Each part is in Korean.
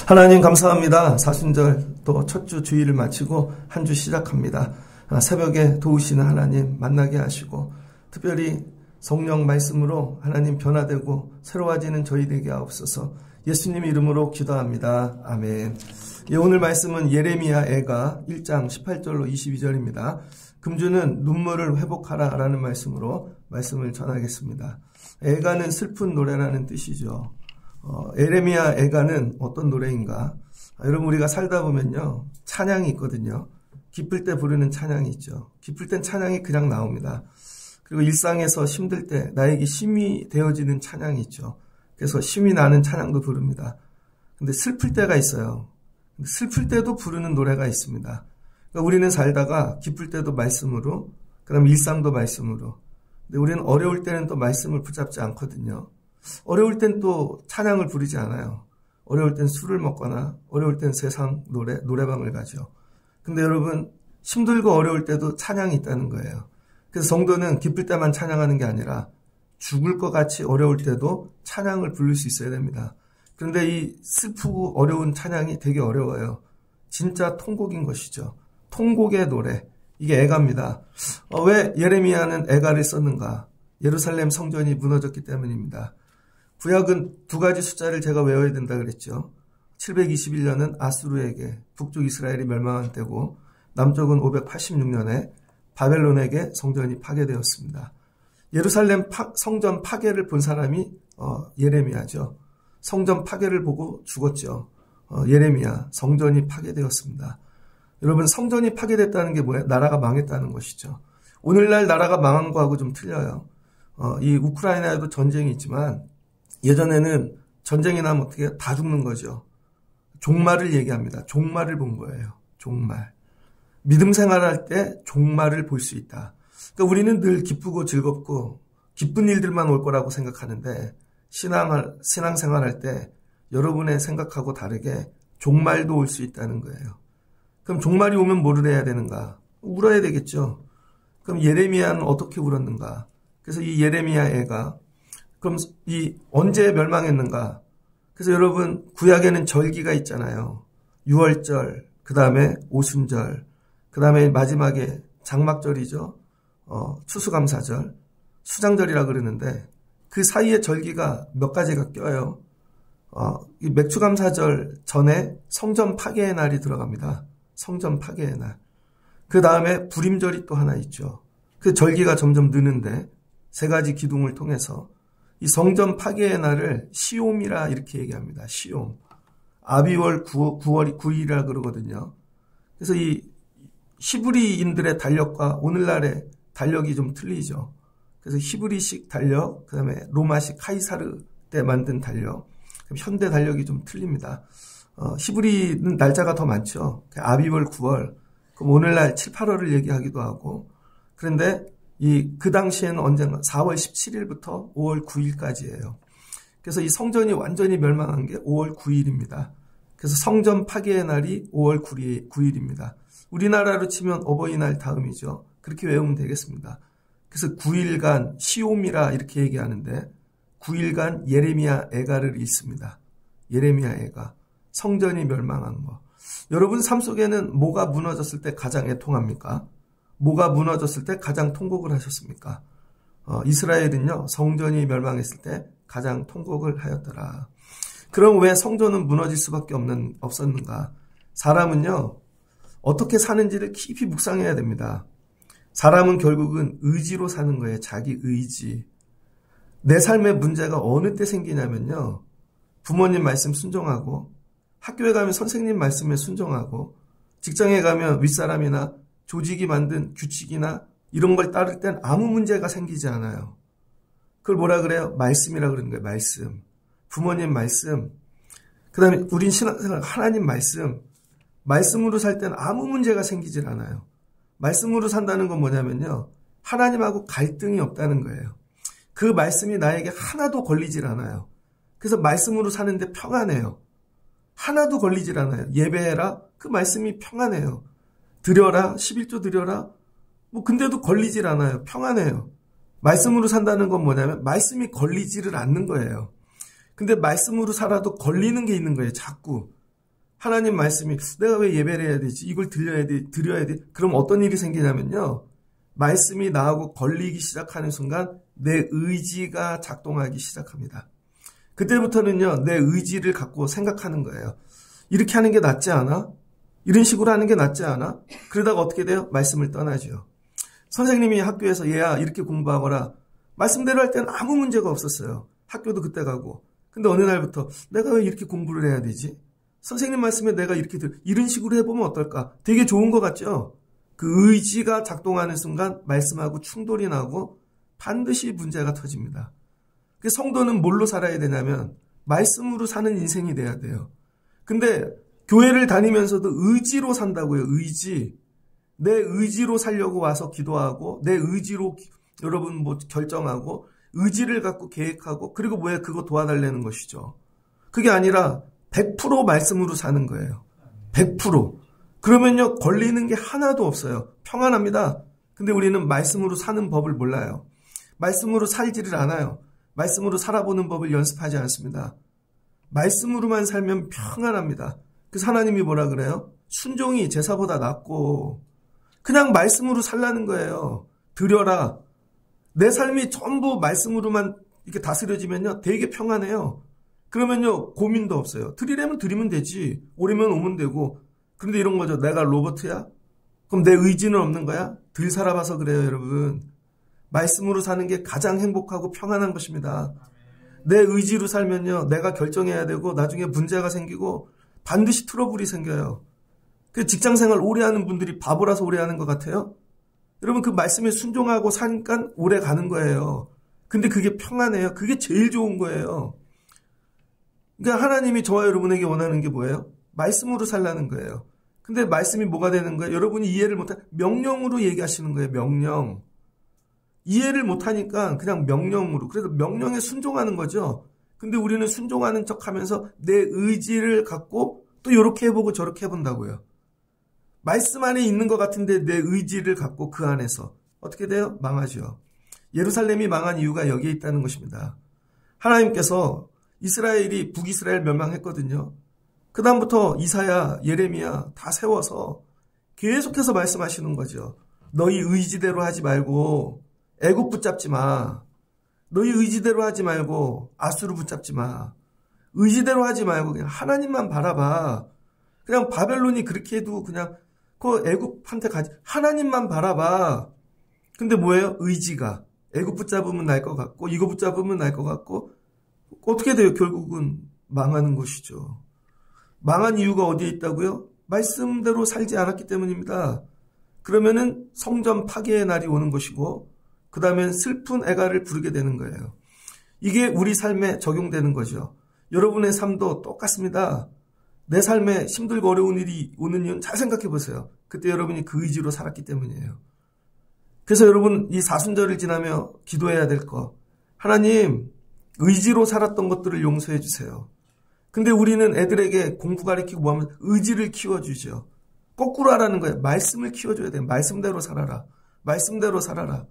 하나님 감사합니다. 사순절 또 첫 주 주일을 마치고 한 주 시작합니다. 새벽에 도우시는 하나님 만나게 하시고 특별히 성령 말씀으로 하나님 변화되고 새로워지는 저희 되게 하옵소서. 예수님 이름으로 기도합니다. 아멘. 오늘 말씀은 예레미야 애가 1장 18절로 22절입니다. 금주는 눈물을 회복하라 라는 말씀으로 말씀을 전하겠습니다. 애가는 슬픈 노래라는 뜻이죠. 예레미야 애가는 어떤 노래인가? 여러분 우리가 살다 보면요 찬양이 있거든요. 기쁠 때 부르는 찬양이 있죠. 기쁠 땐 찬양이 그냥 나옵니다. 그리고 일상에서 힘들 때 나에게 힘이 되어지는 찬양이 있죠. 그래서 힘이 나는 찬양도 부릅니다. 근데 슬플 때가 있어요. 슬플 때도 부르는 노래가 있습니다. 그러니까 우리는 살다가 기쁠 때도 말씀으로, 그다음 일상도 말씀으로. 근데 우리는 어려울 때는 또 말씀을 붙잡지 않거든요. 어려울 땐 또 찬양을 부르지 않아요. 어려울 땐 술을 먹거나 어려울 땐 세상 노래방을 가죠. 근데 여러분 힘들고 어려울 때도 찬양이 있다는 거예요. 그래서 성도는 기쁠 때만 찬양하는 게 아니라 죽을 것 같이 어려울 때도 찬양을 부를 수 있어야 됩니다. 그런데 이 슬프고 어려운 찬양이 되게 어려워요. 진짜 통곡인 것이죠. 통곡의 노래. 이게 애가입니다. 왜 예레미야는 애가를 썼는가? 예루살렘 성전이 무너졌기 때문입니다. 구약은 두 가지 숫자를 제가 외워야 된다 그랬죠. 721년은 아수르에게 북쪽 이스라엘이 멸망한 때고 남쪽은 586년에 바벨론에게 성전이 파괴되었습니다. 예루살렘 성전 파괴를 본 사람이 예레미야죠. 성전 파괴를 보고 죽었죠. 예레미야, 성전이 파괴되었습니다. 여러분 성전이 파괴됐다는 게 뭐예요? 나라가 망했다는 것이죠. 오늘날 나라가 망한 거하고 좀 틀려요. 이 우크라이나에도 전쟁이 있지만 예전에는 전쟁이 나면 어떻게 다 죽는 거죠. 종말을 얘기합니다. 종말을 본 거예요. 종말. 믿음 생활할 때 종말을 볼 수 있다. 그러니까 우리는 늘 기쁘고 즐겁고 기쁜 일들만 올 거라고 생각하는데 신앙생활할 때 여러분의 생각하고 다르게 종말도 올 수 있다는 거예요. 그럼 종말이 오면 뭐를 해야 되는가? 울어야 되겠죠. 그럼 예레미야는 어떻게 울었는가? 그래서 이 예레미야 애가 그럼 언제 멸망했는가? 그래서 여러분 구약에는 절기가 있잖아요. 유월절, 그 다음에 오순절, 그 다음에 마지막에 장막절이죠. 추수감사절, 수장절이라 그러는데 그 사이에 절기가 몇 가지가 껴요. 이 맥추감사절 전에 성전 파괴의 날이 들어갑니다. 성전 파괴의 날. 그 다음에 불임절이 또 하나 있죠. 그 절기가 점점 느는데 세 가지 기둥을 통해서 이 성전 파괴의 날을 시옴이라 이렇게 얘기합니다. 시옴. 아비월 9월이 9일이라 그러거든요. 그래서 이 히브리인들의 달력과 오늘날의 달력이 좀 틀리죠. 그래서 히브리식 달력, 그 다음에 로마식 카이사르 때 만든 달력, 현대 달력이 좀 틀립니다. 히브리는 날짜가 더 많죠. 아비월 9월, 그럼 오늘날 7, 8월을 얘기하기도 하고, 그런데 그 당시에는 언젠가 4월 17일부터 5월 9일까지예요. 그래서 이 성전이 완전히 멸망한 게 5월 9일입니다. 그래서 성전 파괴의 날이 5월 9일입니다. 우리나라로 치면 어버이날 다음이죠. 그렇게 외우면 되겠습니다. 그래서 9일간 시옴이라 이렇게 얘기하는데 9일간 예레미야 애가를 읽습니다. 예레미야 애가. 성전이 멸망한 거. 여러분 삶 속에는 뭐가 무너졌을 때 가장 애통합니까? 뭐가 무너졌을 때 가장 통곡을 하셨습니까? 이스라엘은요, 성전이 멸망했을 때 가장 통곡을 하였더라. 그럼 왜 성전은 무너질 수밖에 없었는가? 사람은요, 어떻게 사는지를 깊이 묵상해야 됩니다. 사람은 결국은 의지로 사는 거예요. 자기 의지. 내 삶의 문제가 어느 때 생기냐면요, 부모님 말씀 순종하고, 학교에 가면 선생님 말씀에 순종하고, 직장에 가면 윗사람이나 조직이 만든 규칙이나 이런 걸 따를 땐 아무 문제가 생기지 않아요. 그걸 뭐라 그래요? 말씀이라 그러는 거예요. 말씀. 부모님 말씀. 그 다음에 우린 신앙생활 하나님 말씀. 말씀으로 살 때는 아무 문제가 생기질 않아요. 말씀으로 산다는 건 뭐냐면요. 하나님하고 갈등이 없다는 거예요. 그 말씀이 나에게 하나도 걸리질 않아요. 그래서 말씀으로 사는데 평안해요. 하나도 걸리질 않아요. 예배해라. 그 말씀이 평안해요. 드려라. 11조 드려라. 근데도 걸리질 않아요. 평안해요. 말씀으로 산다는 건 뭐냐면 말씀이 걸리지를 않는 거예요. 근데 말씀으로 살아도 걸리는 게 있는 거예요. 자꾸. 하나님 말씀이 내가 왜 예배를 해야 되지? 이걸 드려야 돼. 그럼 어떤 일이 생기냐면요. 말씀이 나하고 걸리기 시작하는 순간 내 의지가 작동하기 시작합니다. 그때부터는요. 내 의지를 갖고 생각하는 거예요. 이렇게 하는 게 낫지 않아? 이런 식으로 하는 게 낫지 않아? 그러다가 어떻게 돼요? 말씀을 떠나죠. 선생님이 학교에서 얘야 이렇게 공부하거라. 말씀대로 할 때는 아무 문제가 없었어요. 학교도 그때 가고. 근데 어느 날부터 내가 왜 이렇게 공부를 해야 되지? 선생님 말씀에 내가 이런 식으로 해보면 어떨까? 되게 좋은 것 같죠? 그 의지가 작동하는 순간 말씀하고 충돌이 나고 반드시 문제가 터집니다. 그 성도는 뭘로 살아야 되냐면 말씀으로 사는 인생이 돼야 돼요. 근데 교회를 다니면서도 의지로 산다고요. 의지. 내 의지로 살려고 와서 기도하고 내 의지로 여러분 뭐 결정하고 의지를 갖고 계획하고 그리고 왜 그거 도와달라는 것이죠. 그게 아니라 100% 말씀으로 사는 거예요. 100%. 그러면요 걸리는 게 하나도 없어요. 평안합니다. 근데 우리는 말씀으로 사는 법을 몰라요. 말씀으로 살지를 않아요. 말씀으로 살아보는 법을 연습하지 않습니다. 말씀으로만 살면 평안합니다. 그래서 하나님이 뭐라 그래요? 순종이 제사보다 낫고 그냥 말씀으로 살라는 거예요. 드려라. 내 삶이 전부 말씀으로만 이렇게 다스려지면요 되게 평안해요. 그러면요 고민도 없어요. 드리려면 드리면 되지. 오려면 오면 되고. 그런데 이런 거죠. 내가 로봇이야? 그럼 내 의지는 없는 거야? 덜 살아봐서 그래요, 여러분. 말씀으로 사는 게 가장 행복하고 평안한 것입니다. 내 의지로 살면요 내가 결정해야 되고 나중에 문제가 생기고 반드시 트러블이 생겨요. 그 직장생활 오래 하는 분들이 바보라서 오래 하는 것 같아요? 여러분 그 말씀에 순종하고 사니까 오래 가는 거예요. 근데 그게 평안해요. 그게 제일 좋은 거예요. 그러니까 하나님이 저와 여러분에게 원하는 게 뭐예요? 말씀으로 살라는 거예요. 근데 말씀이 뭐가 되는 거예요? 여러분이 이해를 못하면 명령으로 얘기하시는 거예요. 명령. 이해를 못하니까 그냥 명령으로. 그래서 명령에 순종하는 거죠. 근데 우리는 순종하는 척하면서 내 의지를 갖고 또 이렇게 해보고 저렇게 해본다고요. 말씀 안에 있는 것 같은데 내 의지를 갖고 그 안에서 어떻게 돼요? 망하죠. 예루살렘이 망한 이유가 여기에 있다는 것입니다. 하나님께서 이스라엘이 북이스라엘 멸망했거든요. 그 다음부터 이사야, 예레미야 다 세워서 계속해서 말씀하시는 거죠. 너희 의지대로 하지 말고 애굽 붙잡지 마. 너희 의지대로 하지 말고 아수르 붙잡지 마. 의지대로 하지 말고 그냥 하나님만 바라봐. 그냥 바벨론이 그렇게 해도 그냥 그 애굽한테 가지. 하나님만 바라봐. 근데 뭐예요? 의지가. 애굽 붙잡으면 날 것 같고 이거 붙잡으면 날 것 같고 어떻게 돼요? 결국은 망하는 것이죠. 망한 이유가 어디에 있다고요? 말씀대로 살지 않았기 때문입니다. 그러면은 성전 파괴의 날이 오는 것이고 그 다음엔 슬픈 애가를 부르게 되는 거예요. 이게 우리 삶에 적용되는 거죠. 여러분의 삶도 똑같습니다. 내 삶에 힘들고 어려운 일이 오는 이유는 잘 생각해 보세요. 그때 여러분이 그 의지로 살았기 때문이에요. 그래서 여러분 이 사순절을 지나며 기도해야 될 거. 하나님 의지로 살았던 것들을 용서해 주세요. 근데 우리는 애들에게 공부 가르치고 뭐 하면 의지를 키워주죠. 거꾸로 하라는 거예요. 말씀을 키워줘야 돼요. 말씀대로 살아라. 말씀대로 살아라.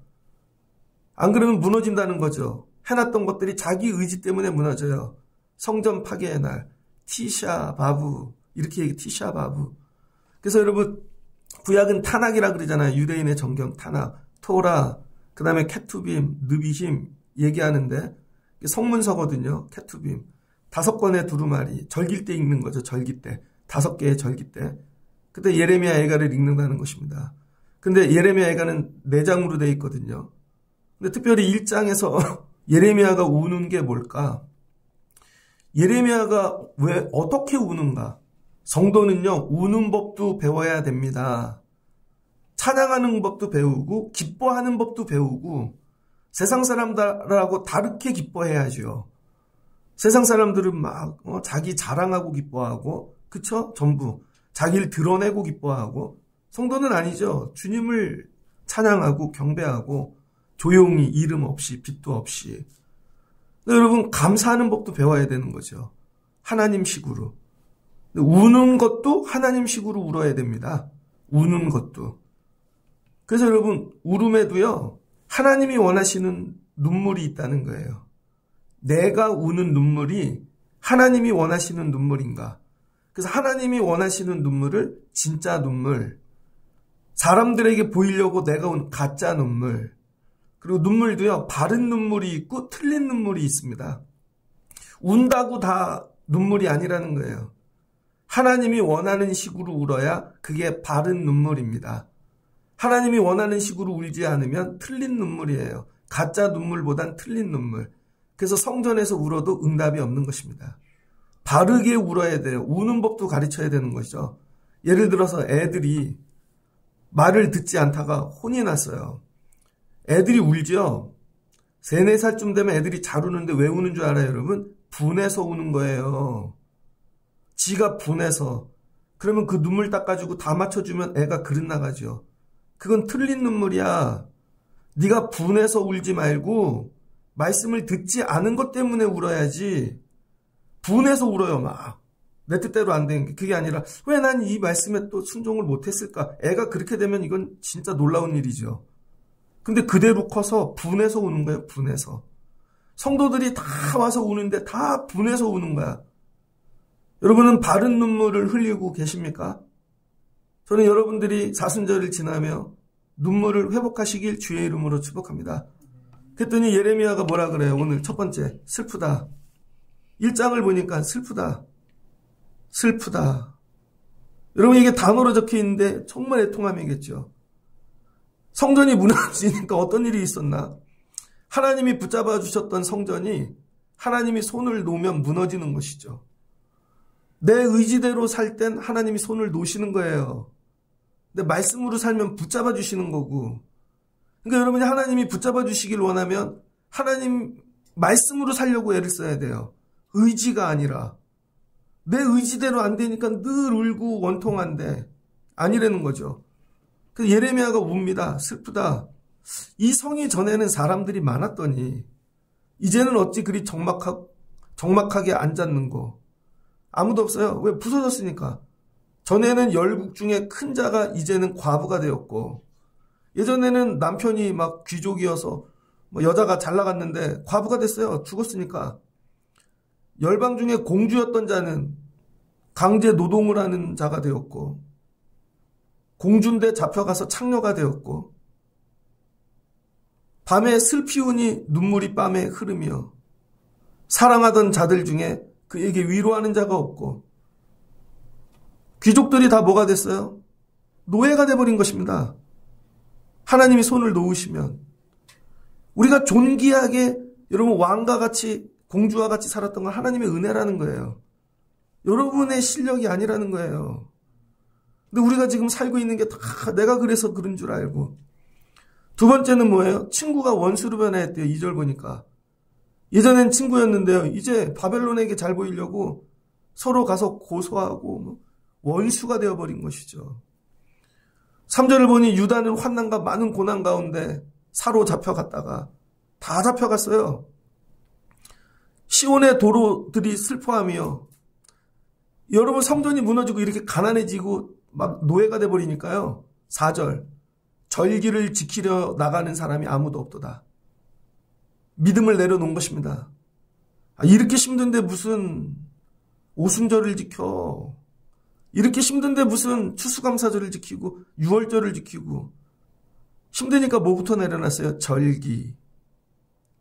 안 그러면 무너진다는 거죠. 해놨던 것들이 자기 의지 때문에 무너져요. 성전 파괴의 날, 티샤 바브 이렇게 얘기 티샤 바브. 그래서 여러분 구약은 타낙이라 그러잖아요. 유대인의 정경 타낙, 토라, 그 다음에 케투빔, 느비힘 얘기하는데 성문서거든요. 케투빔 5권의 두루마리 절길 때 읽는 거죠. 절기 때 5개의 절기 때. 그때 예레미야 애가를 읽는다는 것입니다. 근데 예레미야 애가는 4장으로 되어 있거든요. 근데 특별히 1장에서 예레미야가 우는 게 뭘까? 예레미야가 왜 어떻게 우는가? 성도는요 우는 법도 배워야 됩니다. 찬양하는 법도 배우고 기뻐하는 법도 배우고 세상 사람들하고 다르게 기뻐해야죠. 세상 사람들은 막 자기 자랑하고 기뻐하고 그쵸? 전부 자기를 드러내고 기뻐하고 성도는 아니죠. 주님을 찬양하고 경배하고 조용히 이름 없이 빛도 없이. 여러분 감사하는 법도 배워야 되는 거죠. 하나님식으로. 우는 것도 하나님식으로 울어야 됩니다. 우는 것도. 그래서 여러분 울음에도요 하나님이 원하시는 눈물이 있다는 거예요. 내가 우는 눈물이 하나님이 원하시는 눈물인가? 그래서 하나님이 원하시는 눈물을 진짜 눈물, 사람들에게 보이려고 내가 운 가짜 눈물, 그리고 눈물도요, 바른 눈물이 있고 틀린 눈물이 있습니다. 운다고 다 눈물이 아니라는 거예요. 하나님이 원하는 식으로 울어야 그게 바른 눈물입니다. 하나님이 원하는 식으로 울지 않으면 틀린 눈물이에요. 가짜 눈물보단 틀린 눈물. 그래서 성전에서 울어도 응답이 없는 것입니다. 바르게 울어야 돼요. 우는 법도 가르쳐야 되는 것이죠. 예를 들어서 애들이 말을 듣지 않다가 혼이 났어요. 애들이 울죠. 3, 4살쯤 되면 애들이 잘 우는데 왜 우는 줄 알아요, 여러분? 분해서 우는 거예요. 지가 분해서. 그러면 그 눈물 닦아주고 다 맞춰주면 애가 그릇 나가죠. 그건 틀린 눈물이야. 네가 분해서 울지 말고 말씀을 듣지 않은 것 때문에 울어야지. 분해서 울어요, 막. 내 뜻대로 안 되는 게. 그게 아니라 왜 난 이 말씀에 또 순종을 못했을까? 애가 그렇게 되면 이건 진짜 놀라운 일이죠. 근데 그대로 커서 분해서 우는 거예요, 분해서. 성도들이 다 와서 우는데 다 분해서 우는 거야. 여러분은 바른 눈물을 흘리고 계십니까? 저는 여러분들이 사순절을 지나며 눈물을 회복하시길 주의 이름으로 축복합니다. 그랬더니 예레미야가 뭐라 그래요? 오늘 첫 번째, 슬프다. 1장을 보니까 슬프다. 슬프다. 여러분, 이게 단어로 적혀 있는데 정말 애통함이겠죠. 성전이 무너지니까 어떤 일이 있었나? 하나님이 붙잡아 주셨던 성전이 하나님이 손을 놓으면 무너지는 것이죠. 내 의지대로 살 땐 하나님이 손을 놓으시는 거예요. 근데 말씀으로 살면 붙잡아 주시는 거고. 그러니까 여러분이 하나님이 붙잡아 주시길 원하면 하나님 말씀으로 살려고 애를 써야 돼요. 의지가 아니라. 내 의지대로 안 되니까 늘 울고 원통한데 아니라는 거죠. 그래서 예레미야가 웁니다. 슬프다. 이 성이 전에는 사람들이 많았더니 이제는 어찌 그리 적막하게 앉았는고. 아무도 없어요. 왜? 부서졌으니까. 전에는 열국 중에 큰 자가 이제는 과부가 되었고, 예전에는 남편이 막 귀족이어서 여자가 잘 나갔는데 과부가 됐어요. 죽었으니까. 열방 중에 공주였던 자는 강제 노동을 하는 자가 되었고, 공주인데 잡혀가서 창녀가 되었고, 밤에 슬피우니 눈물이 밤에 흐르며 사랑하던 자들 중에 그에게 위로하는 자가 없고, 귀족들이 다 뭐가 됐어요? 노예가 돼버린 것입니다. 하나님이 손을 놓으시면 우리가 존귀하게 여러분 왕과 같이 공주와 같이 살았던 건 하나님의 은혜라는 거예요. 여러분의 실력이 아니라는 거예요. 근데 우리가 지금 살고 있는 게 다 내가 그래서 그런 줄 알고. 두 번째는 뭐예요? 친구가 원수로 변화했대요. 2절 보니까. 예전엔 친구였는데요. 이제 바벨론에게 잘 보이려고 서로 가서 고소하고 원수가 되어버린 것이죠. 3절을 보니 유다는 환난과 많은 고난 가운데 사로잡혀갔다가 다 잡혀갔어요. 시온의 도로들이 슬퍼하며, 여러분 성전이 무너지고 이렇게 가난해지고 막 노예가 돼버리니까요. 4절, 절기를 지키려 나가는 사람이 아무도 없도다. 믿음을 내려놓은 것입니다. 이렇게 힘든데 무슨 오순절을 지켜. 이렇게 힘든데 무슨 추수감사절을 지키고 6월절을 지키고. 힘드니까 뭐부터 내려놨어요? 절기.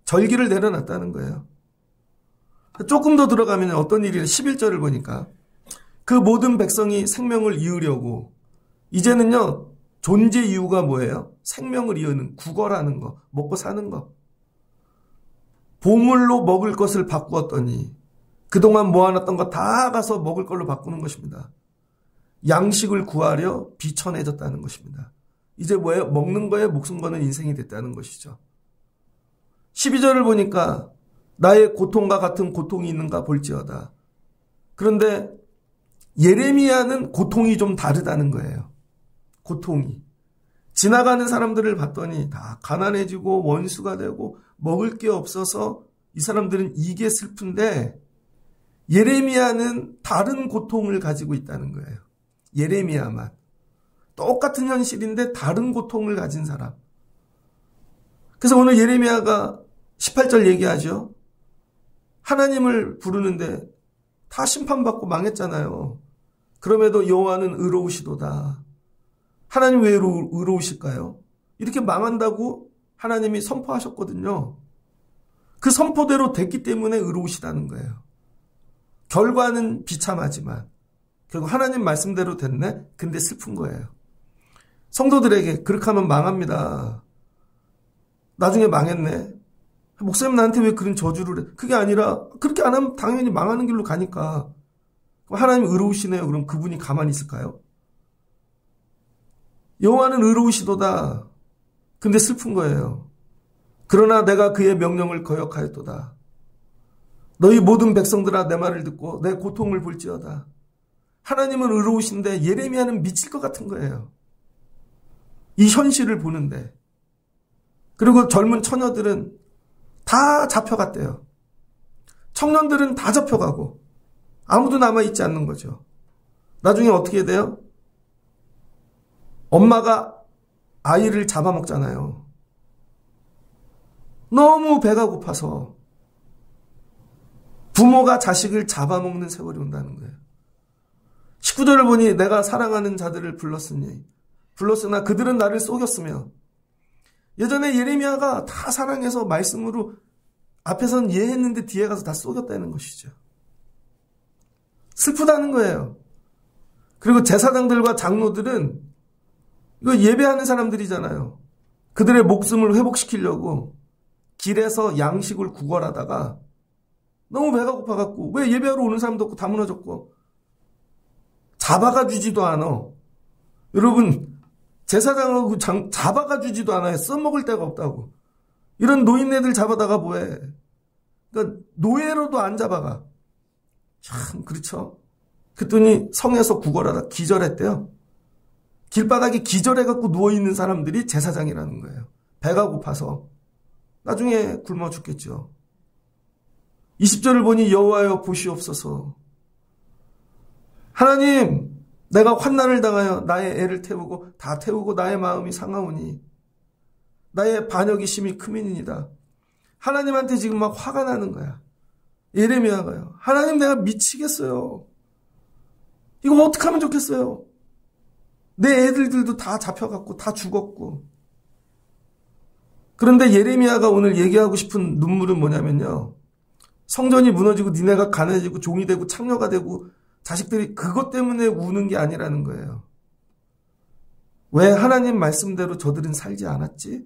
절기를 내려놨다는 거예요. 조금 더 들어가면 어떤 일이 11절을 보니까 그 모든 백성이 생명을 이으려고, 이제는요 존재 이유가 뭐예요? 생명을 이으는, 구걸하는 거, 먹고 사는 거. 보물로 먹을 것을 바꾸었더니 그동안 모아놨던 거 다 가서 먹을 걸로 바꾸는 것입니다. 양식을 구하려 비천해졌다는 것입니다. 이제 뭐예요? 먹는 거에 목숨 거는 인생이 됐다는 것이죠. 12절을 보니까 나의 고통과 같은 고통이 있는가 볼지어다. 그런데 예레미야는 고통이 좀 다르다는 거예요. 고통이. 지나가는 사람들을 봤더니 다 가난해지고 원수가 되고 먹을 게 없어서 이 사람들은 이게 슬픈데, 예레미야는 다른 고통을 가지고 있다는 거예요. 예레미야만. 똑같은 현실인데 다른 고통을 가진 사람. 그래서 오늘 예레미야가 18절 얘기하죠. 하나님을 부르는데 다 심판받고 망했잖아요. 그럼에도 여호와는 의로우시도다. 하나님 왜 의로우실까요? 이렇게 망한다고 하나님이 선포하셨거든요. 그 선포대로 됐기 때문에 의로우시다는 거예요. 결과는 비참하지만 결국 하나님 말씀대로 됐네? 근데 슬픈 거예요. 성도들에게 그렇게 하면 망합니다. 나중에 망했네. 목사님 나한테 왜 그런 저주를 해? 그게 아니라 그렇게 안 하면 당연히 망하는 길로 가니까. 하나님 의로우시네요. 그럼 그분이 가만히 있을까요? 여호와는 의로우시도다. 근데 슬픈 거예요. 그러나 내가 그의 명령을 거역하였도다. 너희 모든 백성들아 내 말을 듣고 내 고통을 볼지어다. 하나님은 의로우신데 예레미야는 미칠 것 같은 거예요. 이 현실을 보는데. 그리고 젊은 처녀들은 다 잡혀갔대요. 청년들은 다 잡혀가고 아무도 남아있지 않는 거죠. 나중에 어떻게 돼요? 엄마가 아이를 잡아먹잖아요. 너무 배가 고파서 부모가 자식을 잡아먹는 세월이 온다는 거예요. 19절을 보니 내가 사랑하는 자들을 불렀으나 그들은 나를 속였으며. 예전에 예레미야가 다 사랑해서 말씀으로 앞에서는 예했는데 뒤에 가서 다 속였다는 것이죠. 슬프다는 거예요. 그리고 제사장들과 장로들은 이거 예배하는 사람들이잖아요. 그들의 목숨을 회복시키려고 길에서 양식을 구걸하다가 너무 배가 고파갖고 왜 예배하러 오는 사람도 없고 다 무너졌고 잡아가 주지도 않아. 여러분 제사장하고 잡아가 주지도 않아요. 써먹을 데가 없다고. 이런 노인네들 잡아다가 뭐해. 그러니까 노예로도 안 잡아가. 참 그렇죠. 그랬더니 성에서 구걸하다 기절했대요. 길바닥에 기절해갖고 누워있는 사람들이 제사장이라는 거예요. 배가 고파서. 나중에 굶어 죽겠죠. 20절을 보니 여호와여 보시옵소서. 하나님 내가 환난을 당하여 나의 애를 태우고 다 태우고 나의 마음이 상하오니 나의 반역이 심히 크민이다. 하나님한테 지금 막 화가 나는 거야. 예레미야가요. 하나님 내가 미치겠어요. 이거 어떻게 하면 좋겠어요. 내 애들도 다 잡혀갔고 다 죽었고. 그런데 예레미야가 오늘 얘기하고 싶은 눈물은 뭐냐면요. 성전이 무너지고 니네가 가난해지고 종이 되고 창녀가 되고 자식들이 그것 때문에 우는 게 아니라는 거예요. 왜 하나님 말씀대로 저들은 살지 않았지?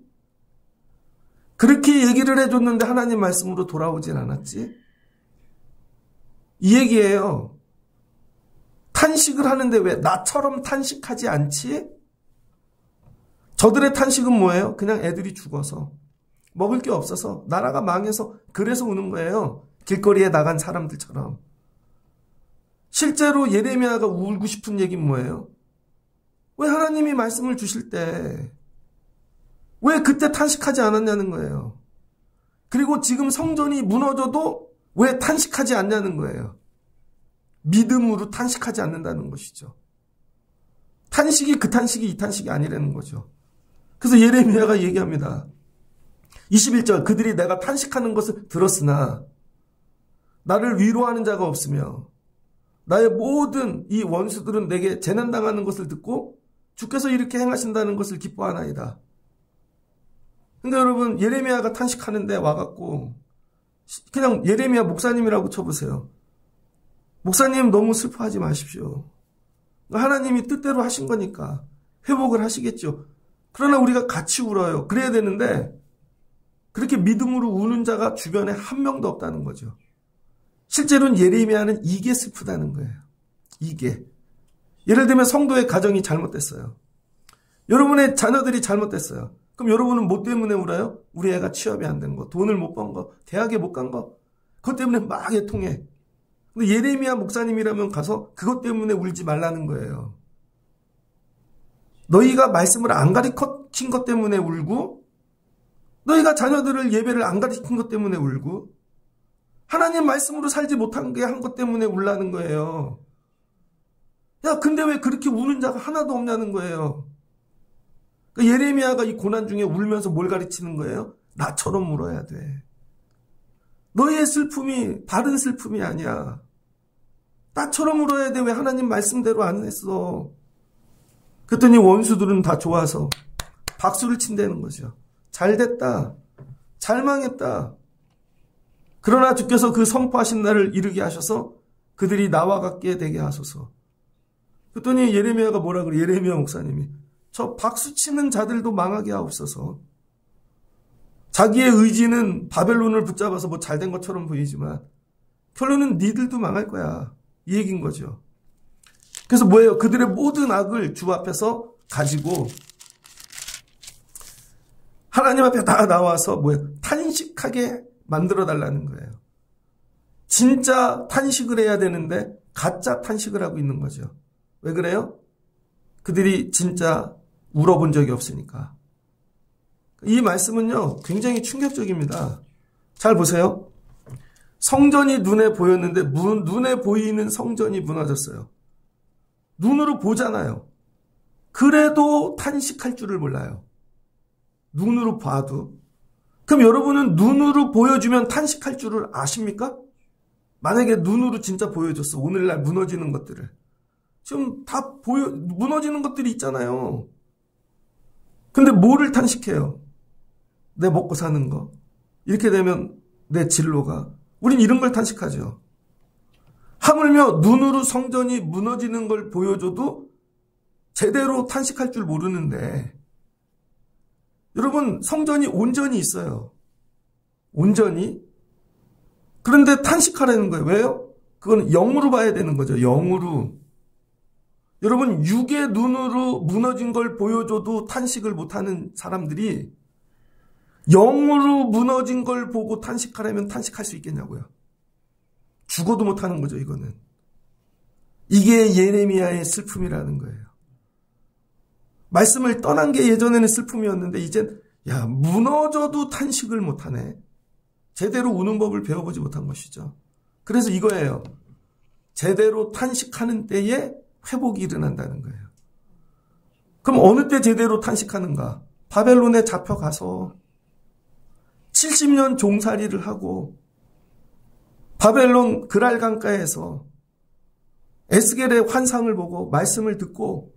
그렇게 얘기를 해줬는데 하나님 말씀으로 돌아오진 않았지? 이 얘기예요. 탄식을 하는데 왜 나처럼 탄식하지 않지? 저들의 탄식은 뭐예요? 그냥 애들이 죽어서 먹을 게 없어서 나라가 망해서 그래서 우는 거예요. 길거리에 나간 사람들처럼. 실제로 예레미야가 울고 싶은 얘기는 뭐예요? 왜 하나님이 말씀을 주실 때 왜 그때 탄식하지 않았냐는 거예요. 그리고 지금 성전이 무너져도 왜 탄식하지 않냐는 거예요. 믿음으로 탄식하지 않는다는 것이죠. 탄식이 그 탄식이 이 탄식이 아니라는 거죠. 그래서 예레미야가 얘기합니다. 21절 그들이 내가 탄식하는 것을 들었으나 나를 위로하는 자가 없으며 나의 모든 이 원수들은 내게 재난당하는 것을 듣고 주께서 이렇게 행하신다는 것을 기뻐하나이다. 근데 여러분 예레미야가 탄식하는데 와갖고 그냥 예레미야 목사님이라고 쳐보세요. 목사님 너무 슬퍼하지 마십시오. 하나님이 뜻대로 하신 거니까 회복을 하시겠죠. 그러나 우리가 같이 울어요. 그래야 되는데 그렇게 믿음으로 우는 자가 주변에 한 명도 없다는 거죠. 실제로는 예레미야는 이게 슬프다는 거예요. 이게. 예를 들면 성도의 가정이 잘못됐어요. 여러분의 자녀들이 잘못됐어요. 그럼 여러분은 뭐 때문에 울어요? 우리 애가 취업이 안 된 거, 돈을 못 번 거, 대학에 못 간 거. 그것 때문에 막 애통해. 근데 예레미야 목사님이라면 가서 그것 때문에 울지 말라는 거예요. 너희가 말씀을 안 가르친 것 때문에 울고 너희가 자녀들을 예배를 안 가르친 것 때문에 울고 하나님 말씀으로 살지 못한 게 한 것 때문에 울라는 거예요. 야, 근데 왜 그렇게 우는 자가 하나도 없냐는 거예요. 그러니까 예레미야가 이 고난 중에 울면서 뭘 가르치는 거예요? 나처럼 울어야 돼. 너의 슬픔이 다른 슬픔이 아니야. 나처럼 울어야 돼. 왜 하나님 말씀대로 안 했어? 그랬더니 원수들은 다 좋아서 박수를 친다는 거죠. 잘 됐다. 잘 망했다. 그러나 주께서 그 선포하신 날을 이르게 하셔서 그들이 나와 같게 되게 하소서. 그랬더니 예레미야가 뭐라 그래? 예레미야 목사님이 저 박수치는 자들도 망하게 하옵소서. 자기의 의지는 바벨론을 붙잡아서 뭐 잘된 것처럼 보이지만 결론은 니들도 망할 거야. 이 얘기인 거죠. 그래서 뭐예요? 그들의 모든 악을 주 앞에서 가지고 하나님 앞에 다 나와서 뭐예요? 탄식하게 만들어 달라는 거예요. 진짜 탄식을 해야 되는데 가짜 탄식을 하고 있는 거죠. 왜 그래요? 그들이 진짜 울어본 적이 없으니까. 이 말씀은요, 굉장히 충격적입니다. 잘 보세요. 성전이 눈에 보였는데 눈에 보이는 성전이 무너졌어요. 눈으로 보잖아요. 그래도 탄식할 줄을 몰라요. 눈으로 봐도. 그럼 여러분은 눈으로 보여주면 탄식할 줄을 아십니까? 만약에 눈으로 진짜 보여줬어. 오늘날 무너지는 것들을. 지금 다 무너지는 것들이 있잖아요. 근데 뭐를 탄식해요? 내 먹고 사는 거. 이렇게 되면 내 진로가. 우린 이런 걸 탄식하죠. 하물며 눈으로 성전이 무너지는 걸 보여줘도 제대로 탄식할 줄 모르는데 여러분 성전이 온전히 있어요. 온전히. 그런데 탄식하라는 거예요. 왜요? 그건 영으로 봐야 되는 거죠. 영으로. 여러분 육의 눈으로 무너진 걸 보여줘도 탄식을 못하는 사람들이 영으로 무너진 걸 보고 탄식하려면 탄식할 수 있겠냐고요. 죽어도 못하는 거죠. 이거는. 이게 예레미야의 슬픔이라는 거예요. 말씀을 떠난 게 예전에는 슬픔이었는데 이젠 야 무너져도 탄식을 못하네. 제대로 우는 법을 배워보지 못한 것이죠. 그래서 이거예요. 제대로 탄식하는 때에 회복이 일어난다는 거예요. 그럼 어느 때 제대로 탄식하는가? 바벨론에 잡혀가서 70년 종살이를 하고 바벨론 그랄강가에서 에스겔의 환상을 보고 말씀을 듣고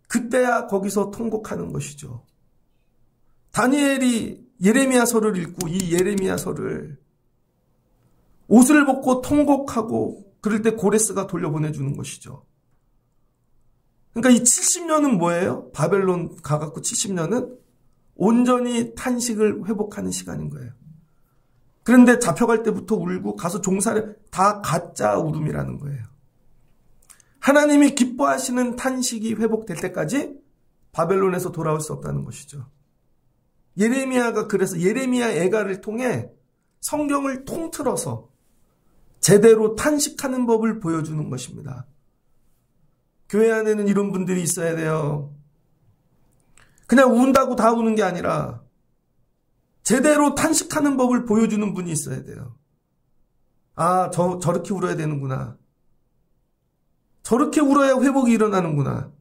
그때야 거기서 통곡하는 것이죠. 다니엘이 예레미야서를 읽고 이 예레미야서를 옷을 벗고 통곡하고 그럴 때 고레스가 돌려보내주는 것이죠. 그러니까 이 70년은 뭐예요? 바벨론 가갖고 70년은 온전히 탄식을 회복하는 시간인 거예요. 그런데 잡혀갈 때부터 울고 가서 종살이 다 가짜 울음이라는 거예요. 하나님이 기뻐하시는 탄식이 회복될 때까지 바벨론에서 돌아올 수 없다는 것이죠. 예레미야가 그래서 예레미야 애가를 통해 성경을 통틀어서 제대로 탄식하는 법을 보여주는 것입니다. 교회 안에는 이런 분들이 있어야 돼요. 그냥 운다고 다 우는 게 아니라 제대로 탄식하는 법을 보여주는 분이 있어야 돼요. 아, 저렇게 울어야 되는구나. 저렇게 울어야 회복이 일어나는구나.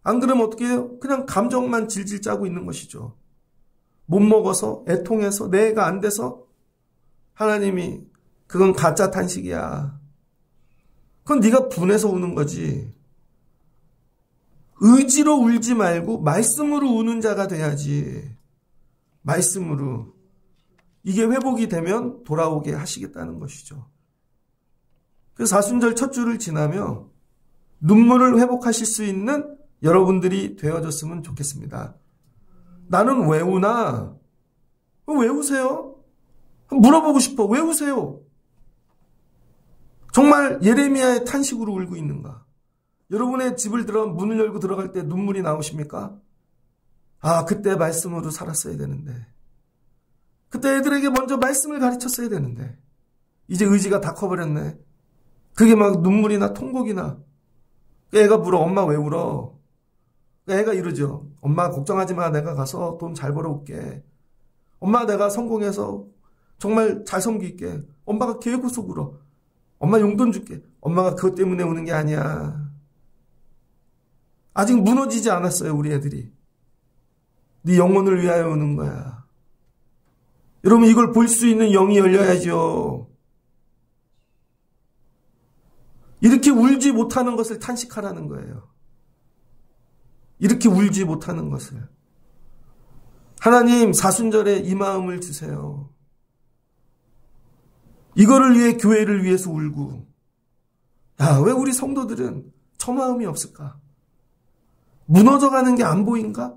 안 그러면 어떻게 해요? 그냥 감정만 질질 짜고 있는 것이죠. 못 먹어서, 애통해서, 내 애가 안 돼서 하나님이 그건 가짜 탄식이야. 그건 네가 분해서 우는 거지. 의지로 울지 말고 말씀으로 우는 자가 돼야지. 말씀으로. 이게 회복이 되면 돌아오게 하시겠다는 것이죠. 그래서 사순절 첫 주를 지나며 눈물을 회복하실 수 있는 여러분들이 되어졌으면 좋겠습니다. 나는 왜 우나? 왜 우세요? 물어보고 싶어. 왜 우세요? 정말 예레미야의 탄식으로 울고 있는가? 여러분의 집을 문을 열고 들어갈 때 눈물이 나오십니까? 아, 그때 말씀으로 살았어야 되는데. 그때 애들에게 먼저 말씀을 가르쳤어야 되는데. 이제 의지가 다 커버렸네. 그게 막 눈물이나 통곡이나. 애가 물어. 엄마 왜 울어? 애가 이러죠. 엄마 걱정하지 마. 내가 가서 돈 잘 벌어올게. 엄마 내가 성공해서 정말 잘 섬길게. 엄마가 계획구서 울어. 엄마 용돈 줄게. 엄마가 그것 때문에 우는 게 아니야. 아직 무너지지 않았어요. 우리 애들이. 네 영혼을 위하여 우는 거야. 여러분, 이걸 볼 수 있는 영이 열려야죠. 이렇게 울지 못하는 것을 탄식하라는 거예요. 이렇게 울지 못하는 것을. 하나님, 사순절에 이 마음을 주세요. 이거를 위해, 교회를 위해서 울고. 야, 왜 우리 성도들은 저 마음이 없을까? 무너져가는 게 안 보인가?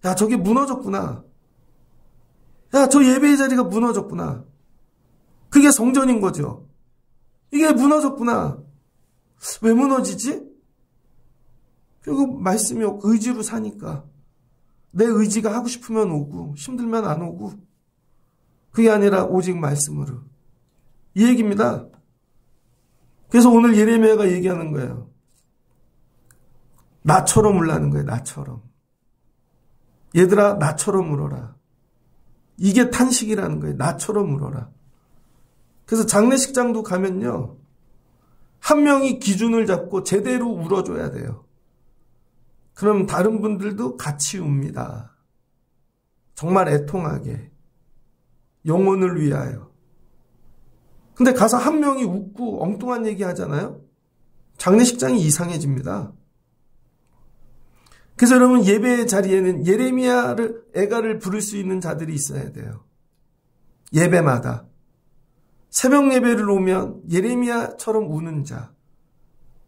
야, 저게 무너졌구나. 야, 저 예배의 자리가 무너졌구나. 그게 성전인 거죠. 이게 무너졌구나. 왜 무너지지? 결국 말씀이 의지로 사니까. 내 의지가 하고 싶으면 오고 힘들면 안 오고, 그게 아니라 오직 말씀으로. 이 얘기입니다. 그래서 오늘 예레미야가 얘기하는 거예요. 나처럼 울라는 거예요. 나처럼. 얘들아, 나처럼 울어라. 이게 탄식이라는 거예요. 나처럼 울어라. 그래서 장례식장도 가면요, 한 명이 기준을 잡고 제대로 울어줘야 돼요. 그럼 다른 분들도 같이 웁니다. 정말 애통하게. 영혼을 위하여. 근데 가서 한 명이 웃고 엉뚱한 얘기 하잖아요? 장례식장이 이상해집니다. 그래서 여러분, 예배의 자리에는 예레미야를, 애가를 부를 수 있는 자들이 있어야 돼요. 예배마다. 새벽 예배를 오면 예레미야처럼 우는 자.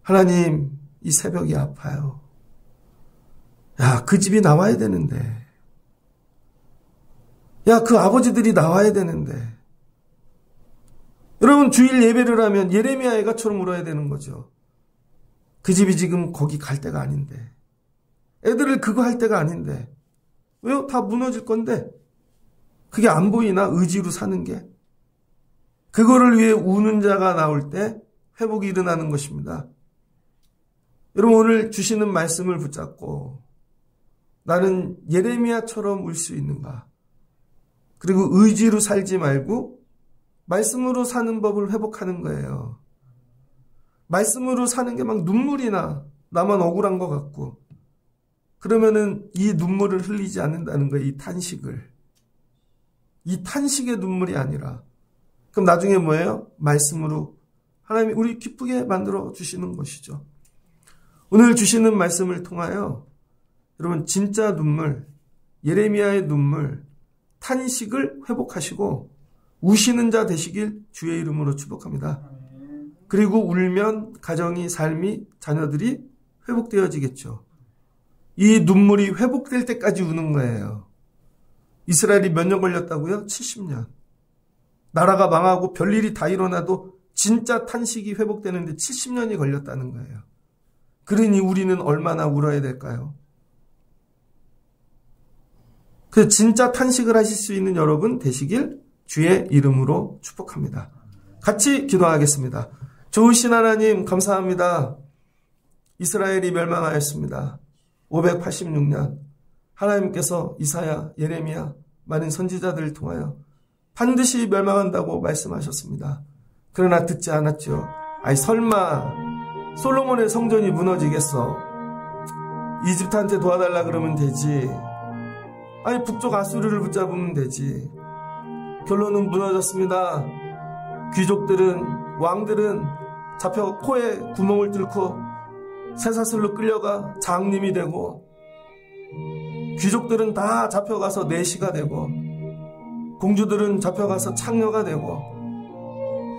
하나님, 이 새벽이 아파요. 야, 그 집이 나와야 되는데. 야, 그 아버지들이 나와야 되는데. 여러분, 주일 예배를 하면 예레미야 애가처럼 울어야 되는 거죠. 그 집이 지금 거기 갈 때가 아닌데. 애들을 그거 할 때가 아닌데. 왜요? 다 무너질 건데. 그게 안 보이나? 의지로 사는 게. 그거를 위해 우는 자가 나올 때 회복이 일어나는 것입니다. 여러분, 오늘 주시는 말씀을 붙잡고 나는 예레미야처럼 울 수 있는가? 그리고 의지로 살지 말고 말씀으로 사는 법을 회복하는 거예요. 말씀으로 사는 게 막 눈물이 나. 나만 억울한 것 같고. 그러면은 이 눈물을 흘리지 않는다는 거예요. 이 탄식을. 이 탄식의 눈물이 아니라. 그럼 나중에 뭐예요? 말씀으로 하나님이 우리 기쁘게 만들어 주시는 것이죠. 오늘 주시는 말씀을 통하여 여러분, 진짜 눈물, 예레미야의 눈물, 탄식을 회복하시고 우시는 자 되시길 주의 이름으로 축복합니다. 그리고 울면 가정이, 삶이, 자녀들이 회복되어지겠죠. 이 눈물이 회복될 때까지 우는 거예요. 이스라엘이 몇 년 걸렸다고요? 70년. 나라가 망하고 별일이 다 일어나도 진짜 탄식이 회복되는데 70년이 걸렸다는 거예요. 그러니 우리는 얼마나 울어야 될까요? 그 진짜 탄식을 하실 수 있는 여러분 되시길 주의 이름으로 축복합니다. 같이 기도하겠습니다. 좋으신 하나님, 감사합니다. 이스라엘이 멸망하였습니다. 586년 하나님께서 이사야, 예레미야, 많은 선지자들을 통하여 반드시 멸망한다고 말씀하셨습니다. 그러나 듣지 않았죠. 아니, 설마 솔로몬의 성전이 무너지겠어? 이집트한테 도와달라 그러면 되지. 아니, 북쪽 아수르를 붙잡으면 되지. 결론은 무너졌습니다. 귀족들은, 왕들은 잡혀 코에 구멍을 뚫고 쇠사슬로 끌려가 장님이 되고, 귀족들은 다 잡혀가서 내시가 되고, 공주들은 잡혀가서 창녀가 되고,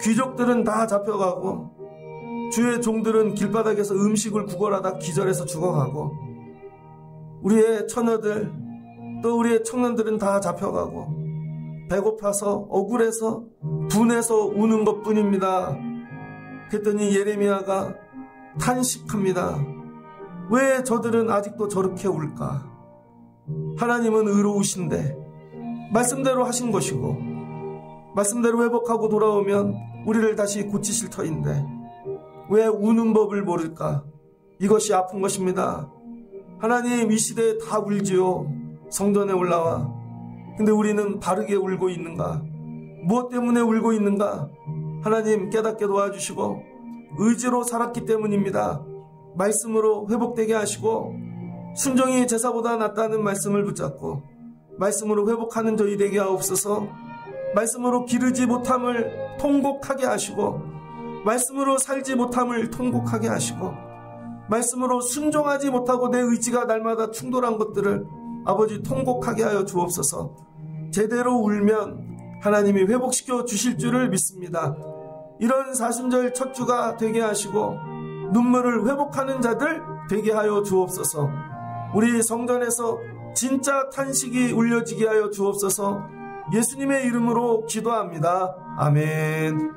귀족들은 다 잡혀가고, 주의 종들은 길바닥에서 음식을 구걸하다 기절해서 죽어가고, 우리의 처녀들 또 우리의 청년들은 다 잡혀가고, 배고파서 억울해서 분해서 우는 것뿐입니다. 그랬더니 예레미야가 탄식합니다. 왜 저들은 아직도 저렇게 울까? 하나님은 의로우신데 말씀대로 하신 것이고, 말씀대로 회복하고 돌아오면 우리를 다시 고치실 터인데 왜 우는 법을 모를까? 이것이 아픈 것입니다. 하나님, 이 시대에 다 울지요. 성전에 올라와. 근데 우리는 바르게 울고 있는가? 무엇 때문에 울고 있는가? 하나님, 깨닫게 도와주시고 의지로 살았기 때문입니다. 말씀으로 회복되게 하시고 순종이 제사보다 낫다는 말씀을 붙잡고 말씀으로 회복하는 저희 되게 하옵소서. 말씀으로 기르지 못함을 통곡하게 하시고, 말씀으로 살지 못함을 통곡하게 하시고, 말씀으로 순종하지 못하고 내 의지가 날마다 충돌한 것들을 아버지 통곡하게 하여 주옵소서. 제대로 울면 하나님이 회복시켜 주실 줄을 믿습니다. 이런 사순절 첫 주가 되게 하시고 눈물을 회복하는 자들 되게 하여 주옵소서. 우리 성전에서 진짜 탄식이 울려지게 하여 주옵소서. 예수님의 이름으로 기도합니다. 아멘.